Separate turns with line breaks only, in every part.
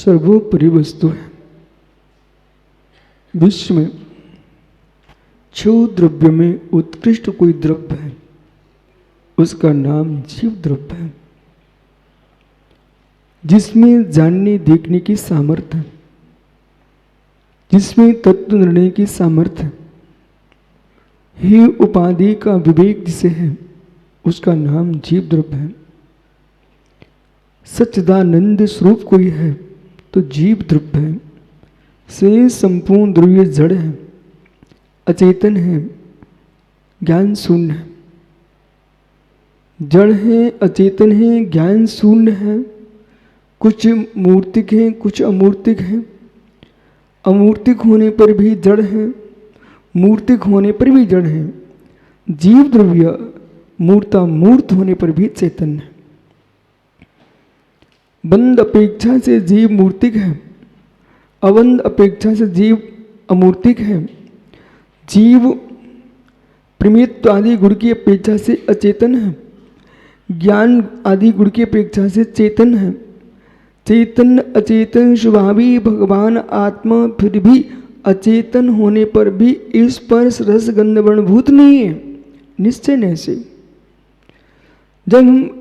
सर्वोपरि वस्तु है। विश्व में 6 द्रव्य में उत्कृष्ट कोई द्रव्य है, उसका नाम जीव द्रव्य है, जिसमें जानने देखने की सामर्थ्य है, जिसमें तत्व निर्णय की सामर्थ्य है, ही उपाधि का विवेक जिसे है, उसका नाम जीव द्रव्य है। सच्चिदानंद स्वरूप कोई है तो जीव द्रव्य है। से संपूर्ण द्रव्य जड़ है, अचेतन है, ज्ञान शून्य है। जड़ है, अचेतन है, ज्ञान शून्य है। कुछ मूर्तिक हैं, कुछ अमूर्तिक हैं। अमूर्तिक होने पर भी जड़ है, मूर्तिक होने पर भी जड़ है। जीव द्रव्य मूर्ता मूर्त होने पर भी चेतन है। बंध अपेक्षा से जीव मूर्तिक है, अबंध अपेक्षा से जीव अमूर्तिक है। जीव प्रमित्व आदि गुण की अपेक्षा से अचेतन है, ज्ञान आदि गुण की अपेक्षा से चेतन है। चेतन अचेतन स्वभावी भगवान आत्मा फिर भी अचेतन होने पर भी स्पर्श रस गंध वर्णभूत नहीं है, निश्चय नहीं से। जब हम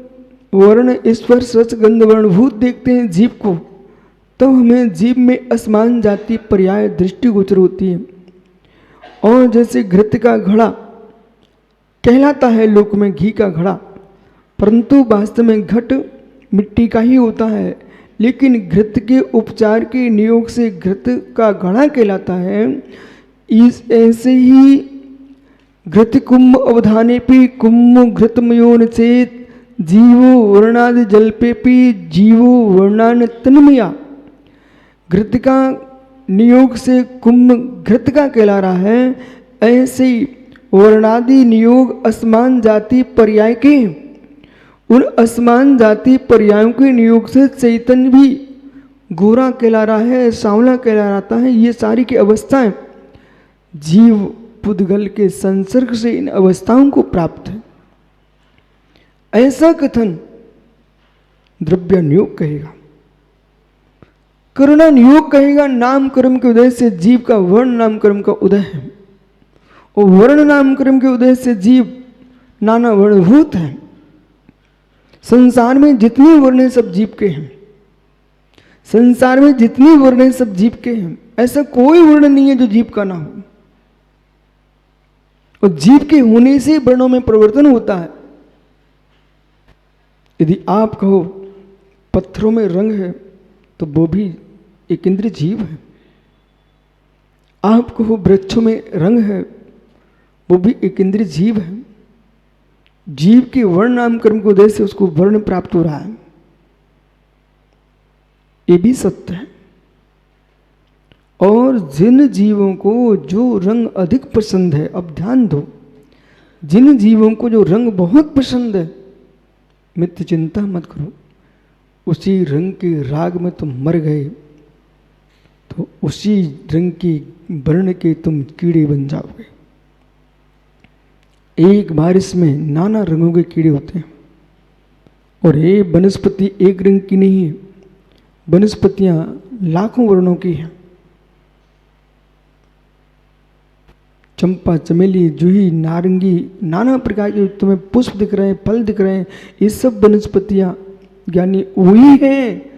वर्ण स्पर्श रस गंध वर्णभूत देखते हैं जीव को, तब हमें जीव में असमान जाति पर्याय दृष्टि गोचर होती है। और जैसे घृत का घड़ा कहलाता है लोक में घी का घड़ा, परंतु वास्तव में घट मिट्टी का ही होता है, लेकिन घृत के उपचार के नियोग से घृत का घड़ा कहलाता है। इस ऐसे ही घृत कुंभ अवधाने पी कुंभ घृतमयोन चेत जीवो वर्णादि जल्पे पी जीवो वर्णान तन्मया। घृत का नियोग से कुंभ घृत का कहला रहा है, ऐसे ही वर्णादि नियोग असमान जाति पर्याय के, उन असमान जाति पर्यायों के नियोग से चैतन्य भी गोरा कहला रहा है, सांवला कहला रहता है। ये सारी की अवस्थाएं जीव पुद्गल के संसर्ग से इन अवस्थाओं को प्राप्त है। ऐसा कथन द्रव्य नियोग कहेगा, करुणा नियोग कहेगा। नाम कर्म के उदय से जीव का वर्ण नाम कर्म का उदय है, और वर्ण नाम कर्म के उदय से जीव नाना वर्णभूत है। संसार में जितनी वर्ण सब जीव के हैं, संसार में जितनी वर्ण सब जीव के हैं। ऐसा कोई वर्ण नहीं है जो जीव का ना हो, और जीव के होने से वर्णों में परिवर्तन होता है। यदि आप कहो पत्थरों में रंग है, तो वो भी एक इंद्रिय जीव है। आप कहो वृक्षों में रंग है, वो भी एक इंद्रिय जीव है। जीव के वर्ण नाम कर्म के उदय से उसको वर्ण प्राप्त हो रहा है, ये भी सत्य है। और जिन जीवों को जो रंग अधिक पसंद है, अब ध्यान दो, जिन जीवों को जो रंग बहुत पसंद है, मित्र चिंता मत करो, उसी रंग के राग में तुम मर गए तो उसी रंग की वर्ण के तुम कीड़े बन जाओगे। एक बारिश में नाना रंगों के कीड़े होते हैं, और ये वनस्पति एक रंग की नहीं है, वनस्पतियां लाखों वर्णों की हैं। चंपा, चमेली, जूही, नारंगी, नाना प्रकार के तुम्हें पुष्प दिख रहे हैं, फल दिख रहे हैं, ये सब वनस्पतियां ज्ञानी वही हैं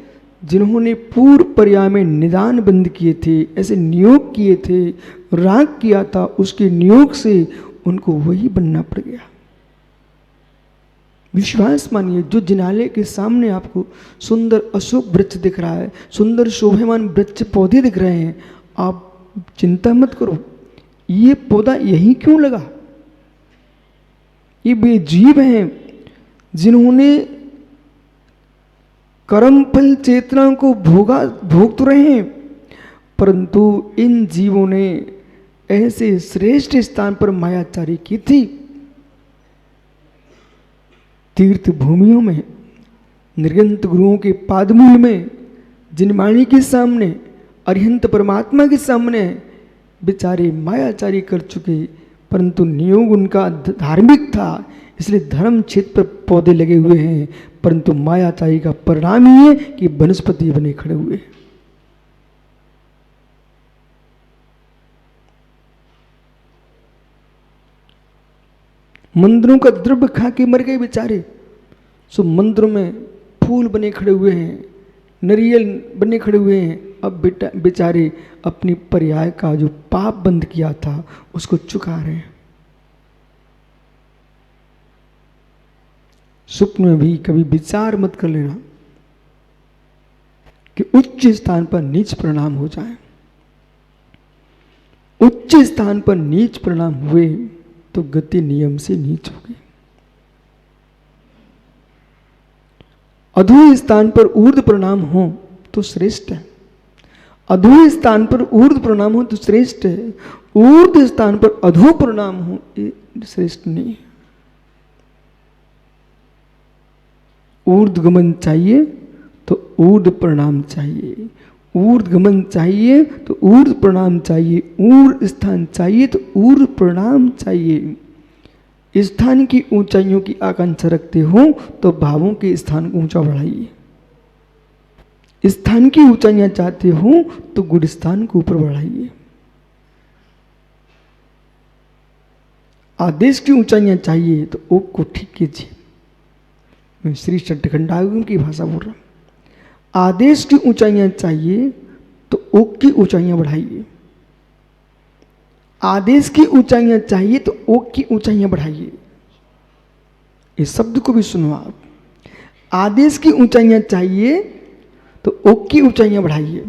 जिन्होंने पूर्व पर्याय में निदान बंद किए थे, ऐसे नियोग किए थे, राग किया था, उसके नियोग से उनको वही बनना पड़ गया। विश्वास मानिए, जो जिनालय के सामने आपको सुंदर अशोक वृक्ष दिख रहा है, सुंदर शोभायमान वृक्ष पौधे दिख रहे हैं, आप चिंता मत करो, ये पौधा यहीं क्यों लगा? ये वे जीव हैं जिन्होंने कर्म फल चेतना को भोग तो रहे हैं, परंतु इन जीवों ने ऐसे श्रेष्ठ स्थान पर मायाचारी की थी। तीर्थ भूमियों में, निर्गंत गुरुओं के पादमूल में, जिनवाणी के सामने, अरिहंत परमात्मा के सामने बेचारे मायाचारी कर चुके, परंतु नियोग उनका धार्मिक था, इसलिए धर्म क्षेत्र पर पौधे लगे हुए हैं, परंतु मायाचारी का परिणाम ही है कि वनस्पति बने खड़े हुए। मंदिरों का द्रव्य खा के मर गए बेचारे। सो मंदिरों में फूल बने खड़े हुए हैं, नारियल बने खड़े हुए हैं। अब बेचारे अपनी पर्याय का जो पाप बंद किया था उसको चुका रहे हैं। स्वप्न में भी कभी विचार मत कर लेना कि उच्च स्थान पर नीच परिणाम हो जाए। उच्च स्थान पर नीच परिणाम हुए तो गति नियम से नीच होगी। अधूर स्थान पर ऊर्ध्व परिणाम हो तो श्रेष्ठ है। अधूर स्थान पर ऊर्ध्व परिणाम हो तो श्रेष्ठ है। ऊर्ध्व स्थान पर अधो परिणाम हो ये श्रेष्ठ नहीं है। ऊर्ध्वगमन चाहिए तो ऊर्ध्व परिणाम चाहिए, ऊर्ध्वगमन चाहिए तो ऊर्ध्व परिणाम चाहिए, ऊर्ध्व स्थान चाहिए तो ऊर्ध्व परिणाम चाहिए। स्थान की ऊंचाइयों की आकांक्षा रखते हो तो भावों के स्थान को ऊंचा बढ़ाइए। स्थान की ऊंचाइयां चाहते हो तो गुण स्थान को ऊपर बढ़ाइए। आदेश की ऊंचाइयां चाहिए तो ओक को ठीक कीजिए। मैं श्री षट्खंडागम की भाषा बोल रहा हूं। आदेश की ऊंचाइयां चाहिए तो ओक की ऊंचाइयां बढ़ाइए। आदेश की ऊंचाइयां चाहिए तो ओक की ऊंचाइयां बढ़ाइए। इस शब्द को भी सुनो आप। आदेश की ऊंचाइयां चाहिए तो ओक की ऊंचाइयां बढ़ाइए।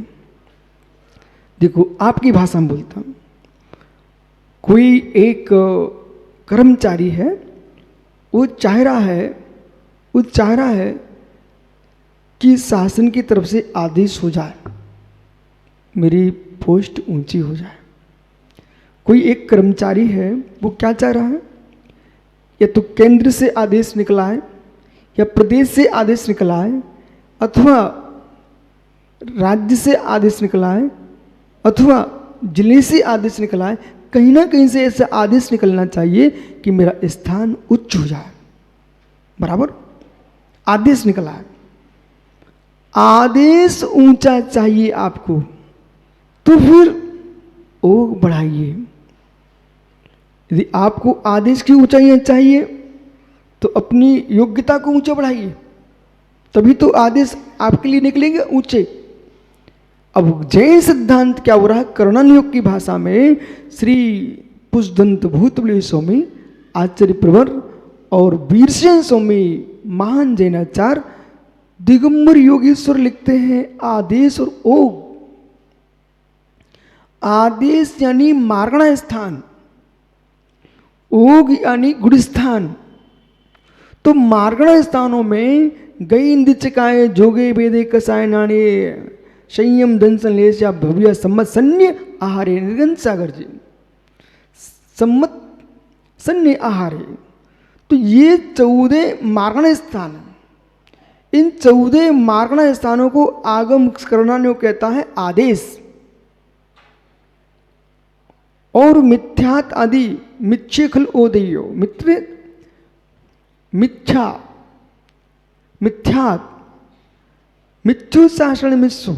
देखो आपकी भाषा में बोलता हूं। कोई एक कर्मचारी है, वो चाह रहा है कि शासन की तरफ से आदेश हो जाए, मेरी पोस्ट ऊंची हो जाए। कोई एक कर्मचारी है, वो क्या चाह रहा है, या तो केंद्र से आदेश निकला है या प्रदेश से आदेश निकला है अथवा राज्य से आदेश निकला है अथवा जिले से आदेश निकला है। कहीं ना कहीं से ऐसा आदेश निकलना चाहिए कि मेरा स्थान उच्च हो जाए। बराबर आदेश निकला है, आदेश ऊंचा चाहिए आपको, तो फिर ओक बढ़ाइए। यदि आपको आदेश की ऊंचाइयां चाहिए तो अपनी योग्यता को ऊंचा बढ़ाइए, तभी तो आदेश आपके लिए निकलेंगे ऊंचे। अब जैन सिद्धांत क्या हो रहा है, कर्णानुयोग की भाषा में श्री पुष्दंत भूतबली स्वामी, आचार्य प्रवर और वीरसेन स्वामी महान जैनाचार्य दिगंबर योगेश्वर लिखते हैं आदेश और ओग। आदेश यानी मार्गणा स्थान, ओग यानी गुड़ स्थान। तो मार्गणा स्थानों में गई इंदिचिकाए जोगे वेदे कसाय नाने संयम दंसन लेश भव्य सम्मत सन्य आहारे निर्गन सागर जी सम्मत सन्य आहारे। तो ये 14 मार्गण स्थान, इन 14 मार्गण स्थानों को आगम कर्णानुयोग कहता है आदेश। और मिथ्यात आदि मिच्छेखल ओदेयो मित्र मिथ्या मिथ्यात मिथ्यु शासन मिस्सु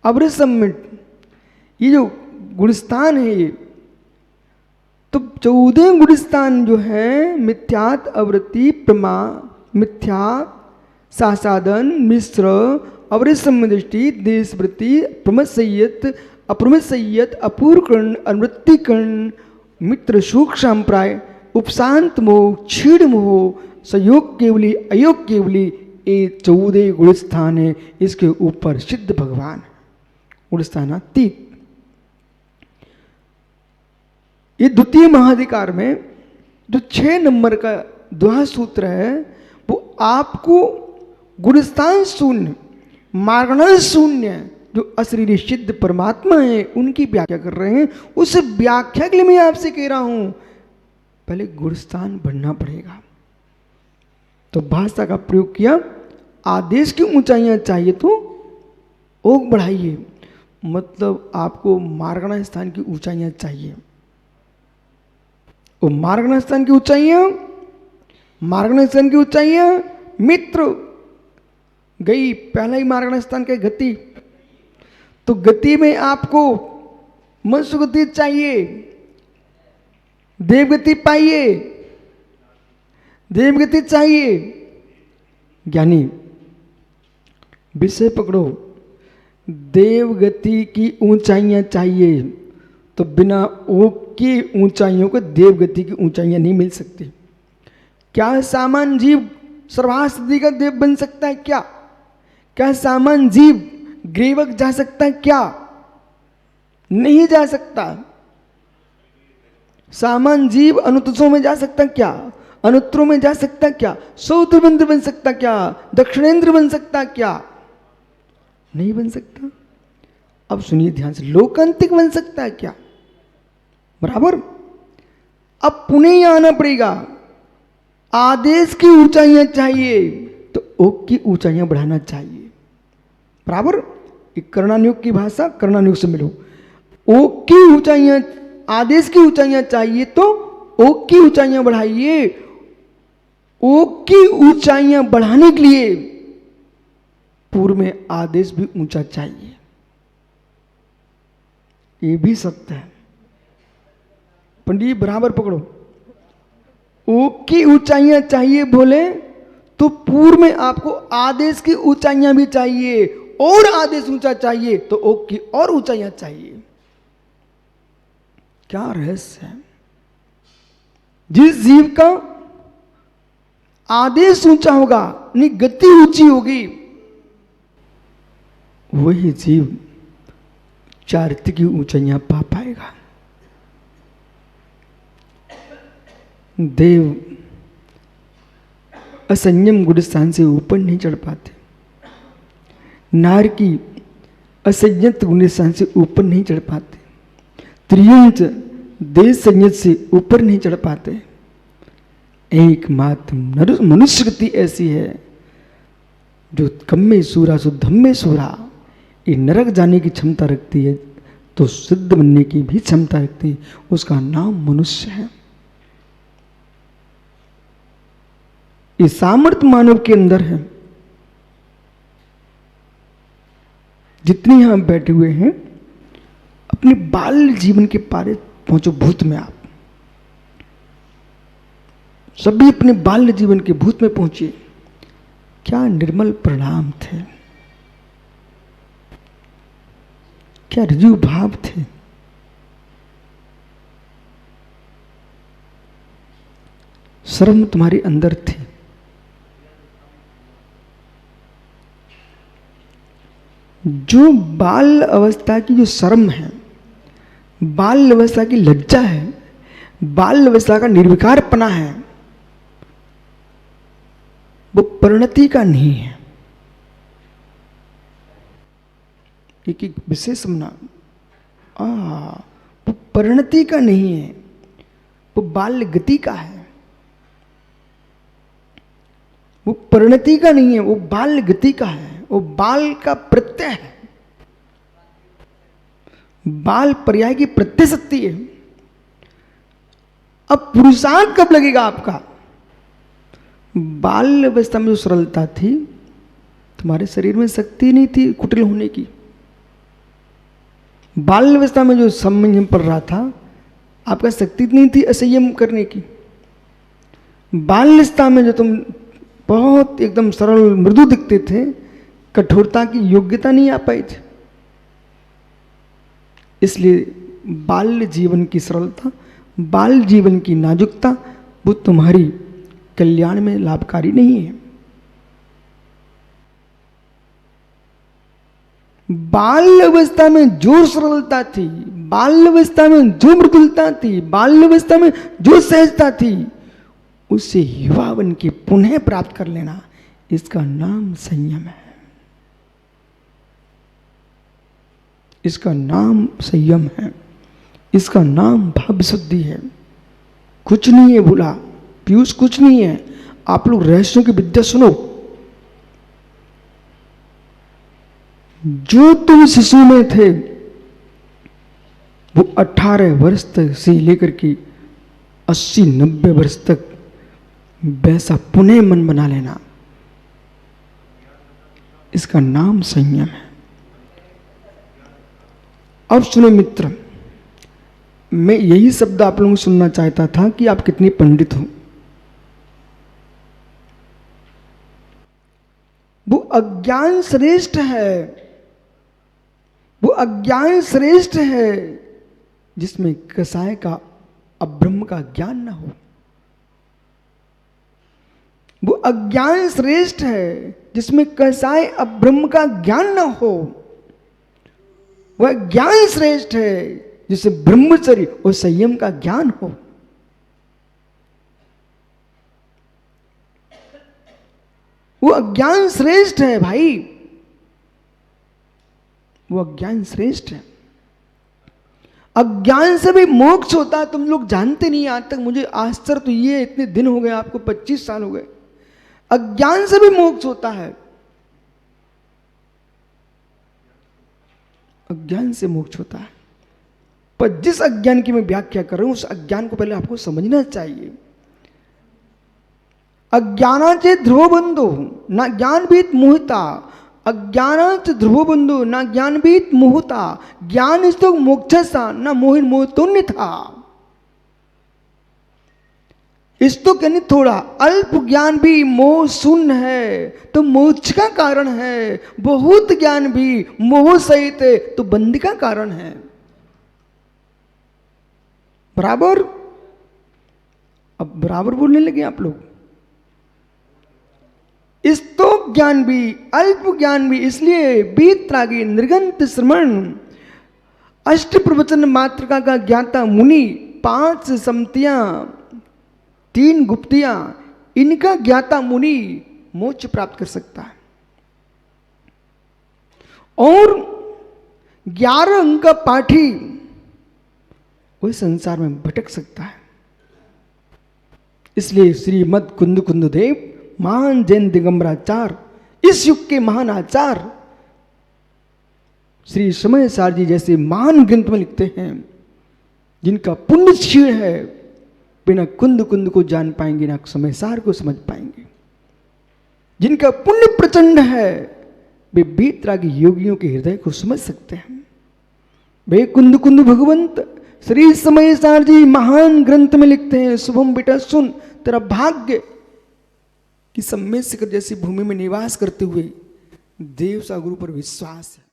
अब्र सम्मिट, ये जो गुणस्थान है ये, तो 14 गुणस्थान जो है मिथ्यात अवृत्ति प्रमा मिथ्या सासादन मिश्र अवृसम दृष्टि देशवृत्ति प्रमसय्यत अप्रमसय्यत अपूर्वकर्ण अनुवृत्तिकर्ण मित्र सूक्ष्म प्राय उपशांत मोह क्षीण मोह संयोग केवली अयोग केवली, ये 14 गुणस्थान है। इसके ऊपर सिद्ध भगवान गुणस्थानातीत। ये द्वितीय महाधिकार में जो 6 नंबर का द्वाह सूत्र है, वो आपको गुणस्थान शून्य मार्गण शून्य जो अशरीरी सिद्ध परमात्मा है उनकी व्याख्या कर रहे हैं। उस व्याख्या के लिए मैं आपसे कह रहा हूं पहले गुणस्थान बढ़ना पड़ेगा। तो भाषा का प्रयोग किया, आदेश की ऊंचाइयां चाहिए तो ओक बढ़ाइए, मतलब आपको मार्गण स्थान की ऊंचाइयां चाहिए। वो मार्गण स्थान की ऊंचाइयां, मार्गण स्थान की ऊंचाइयां मित्र गई। पहला ही मार्गण स्थान का गति, तो गति में आपको मनुष्य गति चाहिए, देवगति पाइए, देवगति चाहिए, ज्ञानी विषय पकड़ो, देवगति की ऊंचाइयां चाहिए, तो बिना ओक की ऊंचाइयों को देवगति की ऊंचाइयां नहीं मिल सकती। क्या सामान्य जीव सर्वास्ति का देव बन सकता है? क्या सामान्य जीव ग्रीवक जा सकता है? क्या नहीं जा सकता। सामान्य जीव अनुतसों में जा सकता क्या? अनुत्तरों में जा सकता क्या? सौत्रबंद्र बन सकता क्या? दक्षिणेंद्र बन सकता क्या? नहीं बन सकता। अब सुनिए ध्यान से, लोकांतिक बन सकता है क्या? बराबर। अब पुणे ही आना पड़ेगा, आदेश की ऊंचाइयां चाहिए तो ओक की ऊंचाइयां बढ़ाना चाहिए। बराबर। कर्णानुयोग की भाषा कर्णानुयोग से मिलो। ओक की ऊंचाइयां, आदेश की ऊंचाइयां चाहिए तो ओक की ऊंचाइयां बढ़ाइए। ओक की ऊंचाइयां बढ़ाने के लिए पूर्व में आदेश भी ऊंचा चाहिए, ये भी सत्य है। पंडित बराबर पकड़ो। ओक की ऊंचाइयां चाहिए बोले तो पूर्व में आपको आदेश की ऊंचाइयां भी चाहिए, और आदेश ऊंचा चाहिए तो ओक की और ऊंचाइयां चाहिए। क्या रहस्य है? जिस जीव का आदेश ऊंचा होगा, यानी गति ऊंची होगी, वही जीव चारित्र की ऊंचाइयां पा पाएगा। देव असंयम गुण स्थान से ऊपर नहीं चढ़ पाते, नार की असंयत गुण स्थान से ऊपर नहीं चढ़ पाते, त्रियंच देश संयत से ऊपर नहीं चढ़ पाते। एकमात्र मनुष्य गति ऐसी है जो कम्मे सूरा सो धम्मे सूरा, ये नरक जाने की क्षमता रखती है तो सिद्ध बनने की भी क्षमता रखती है, उसका नाम मनुष्य है। ये सामर्थ्य मानव के अंदर है। जितने यहां बैठे हुए हैं, अपने बाल्य जीवन के पारे पहुंचो भूत में। आप सभी अपने बाल्य जीवन के भूत में पहुंचिए। क्या निर्मल परिणाम थे, क्या ऋजु भाव थे। शर्म तुम्हारे अंदर थी। जो बाल अवस्था की जो शर्म है, बाल अवस्था की लज्जा है, बाल अवस्था का निर्विकारपना है, वो परिणति का नहीं है। एक विशेष समझना, वो परिणति का नहीं है, वो बाल्य गति का है। वो परिणति का नहीं है, वो बाल्य गति का है, वो बाल का प्रत्यय है। बाल पर्याय की प्रत्यय शक्ति है। अब पुरुषार्थ कब लगेगा आपका? बाल्य अवस्था में जो सरलता थी, तुम्हारे शरीर में शक्ति नहीं थी कुटिल होने की। बाल्य अवस्था में जो संयम पड़ रहा था, आपका शक्ति नहीं थी असंयम करने की। बाल्य अवस्था में जो तुम बहुत एकदम सरल मृदु दिखते थे, कठोरता की योग्यता नहीं आ पाई थी। इसलिए बाल्य जीवन की सरलता, बाल्य जीवन की नाजुकता, वो तुम्हारी कल्याण में लाभकारी नहीं है। बाल्य अवस्था में जो सरलता थी, बाल्य अवस्था में जो मृदुलता थी, बाल्य अवस्था में जो सहजता थी, उससे युवा बन के पुनः प्राप्त कर लेना, इसका नाम संयम है। इसका नाम संयम है, इसका नाम भाव शुद्धि है। कुछ नहीं है भूला पीयूष, कुछ नहीं है। आप लोग रहस्यों की विद्या सुनो। जो तुम शिशु में थे, वो 18 वर्ष तक से लेकर के 80-90 वर्ष तक वैसा पुनः मन बना लेना, इसका नाम संयम है। अब सुनो मित्र, मैं यही शब्द आप लोगों को सुनना चाहता था कि आप कितने पंडित हो। वो अज्ञान श्रेष्ठ है, वो अज्ञान श्रेष्ठ है जिसमें कसाय का अब्रह्म का ज्ञान न हो। वो अज्ञान श्रेष्ठ है जिसमें कसाय अब्रह्म का ज्ञान न हो। वह ज्ञान श्रेष्ठ है जिसे ब्रह्मचर्य और संयम का ज्ञान हो। वो अज्ञान श्रेष्ठ है भाई, वो अज्ञान श्रेष्ठ है। अज्ञान से भी मोक्ष होता है, तुम लोग जानते नहीं। आज तक मुझे आश्चर्य तो ये, इतने दिन हो गए आपको, 25 साल हो गए, अज्ञान से भी मोक्ष होता है। अज्ञान से मोक्ष होता है। पर जिस अज्ञान की मैं व्याख्या कर रहा हूं, उस अज्ञान को पहले आपको समझना चाहिए। अज्ञानाचे ध्रुवबंधो ना ज्ञानभीत मोहिता, अज्ञानाच ध्रुवबंधो ना ज्ञानभीत मोहता, ज्ञान इस्तो मोक्षसा ना मोहिन मोहतोन्य था। इस तो कहने थोड़ा अल्प ज्ञान भी मोह शून्य है तो मोक्ष का कारण है, बहुत ज्ञान भी मोह सहित है तो बंदी का कारण है। बराबर? अब बराबर बोलने लगे आप लोग। इस तो ज्ञान भी अल्प ज्ञान भी, इसलिए बीतरागी निर्गंत श्रमण अष्ट प्रवचन मात्रका का ज्ञाता मुनि, 5 सम्मतियां 3 गुप्तियां, इनका ज्ञाता मुनि मोक्ष प्राप्त कर सकता है। और 11 अंक का पाठी वह संसार में भटक सकता है। इसलिए श्रीमद कुंद कुंद देव महान जैन दिगंबराचार्य, इस युग के महान आचार्य श्री समय सार जी जैसे महान ग्रंथ में लिखते हैं, जिनका पुण्य क्षीण है, बिना कुंद कुंद को जान पाएंगे ना समय सार को समझ पाएंगे। जिनका पुण्य प्रचंड है, वे बीतरागी योगियों के हृदय को समझ सकते हैं। वे कुंद कुंद भगवंत श्री समय सार जी महान ग्रंथ में लिखते हैं, शुभम बेटा सुन, तेरा भाग्य कि सम्मेद शिखर जैसी भूमि में निवास करते हुए देव सा गुरु पर विश्वास है।